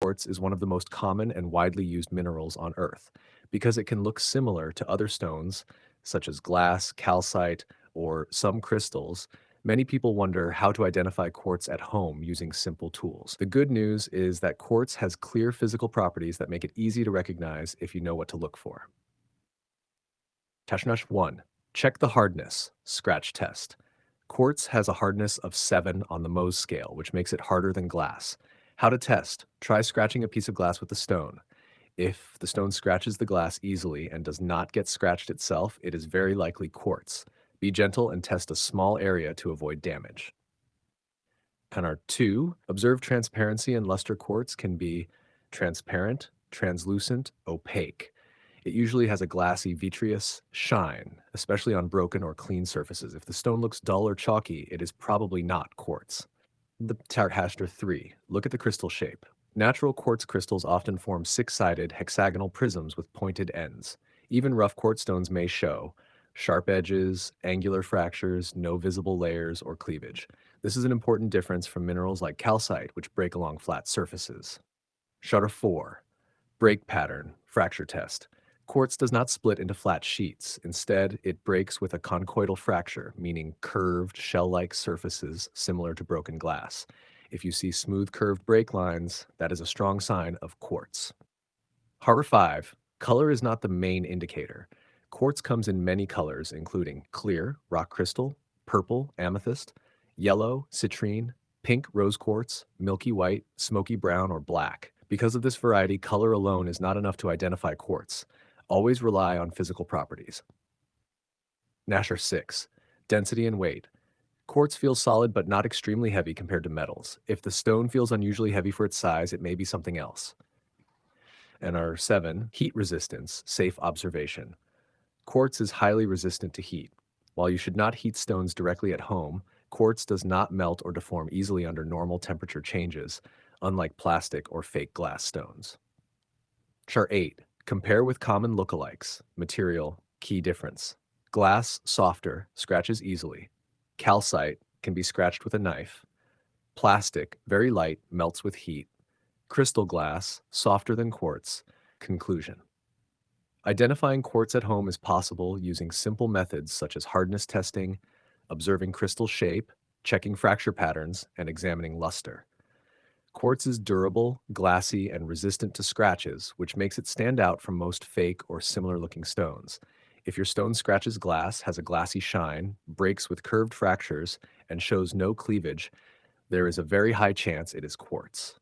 Quartz is one of the most common and widely used minerals on Earth because it can look similar to other stones, such as glass, calcite, or some crystals. Many people wonder how to identify quartz at home using simple tools. The good news is that quartz has clear physical properties that make it easy to recognize if you know what to look for. Tashnash 1. Check the hardness. Scratch test. Quartz has a hardness of 7 on the Mohs scale, which makes it harder than glass. How to test? Try scratching a piece of glass with the stone. If the stone scratches the glass easily and does not get scratched itself, it is very likely quartz. Be gentle and test a small area to avoid damage. And our 2, observe transparency and luster. Quartz can be transparent, translucent, opaque. It usually has a glassy, vitreous shine, especially on broken or clean surfaces. If the stone looks dull or chalky, it is probably not quartz. The Tarhashter 3. Look at the crystal shape. Natural quartz crystals often form six-sided hexagonal prisms with pointed ends. Even rough quartz stones may show sharp edges, angular fractures, no visible layers or cleavage. This is an important difference from minerals like calcite, which break along flat surfaces. Shutter 4. Break pattern, fracture test. Quartz does not split into flat sheets. Instead, it breaks with a conchoidal fracture, meaning curved, shell-like surfaces similar to broken glass. If you see smooth curved break lines, that is a strong sign of quartz. Harbor 5. Color is not the main indicator. Quartz comes in many colors, including clear, rock crystal, purple, amethyst, yellow, citrine, pink, rose quartz, milky white, smoky brown, or black. Because of this variety, color alone is not enough to identify quartz. Always rely on physical properties. Nasher 6. Density and weight. Quartz feels solid but not extremely heavy compared to metals. If the stone feels unusually heavy for its size, it may be something else. And our 7, heat resistance, safe observation. Quartz is highly resistant to heat. While you should not heat stones directly at home, quartz does not melt or deform easily under normal temperature changes, unlike plastic or fake glass stones. Chart 8. Compare with common lookalikes. Material, key difference. Glass, softer, scratches easily. Calcite can be scratched with a knife. Plastic, very light, melts with heat. Crystal glass, softer than quartz. Conclusion. Identifying quartz at home is possible using simple methods such as hardness testing, observing crystal shape, checking fracture patterns, and examining luster. Quartz is durable, glassy, and resistant to scratches, which makes it stand out from most fake or similar-looking stones. If your stone scratches glass, has a glassy shine, breaks with curved fractures, and shows no cleavage, there is a very high chance it is quartz.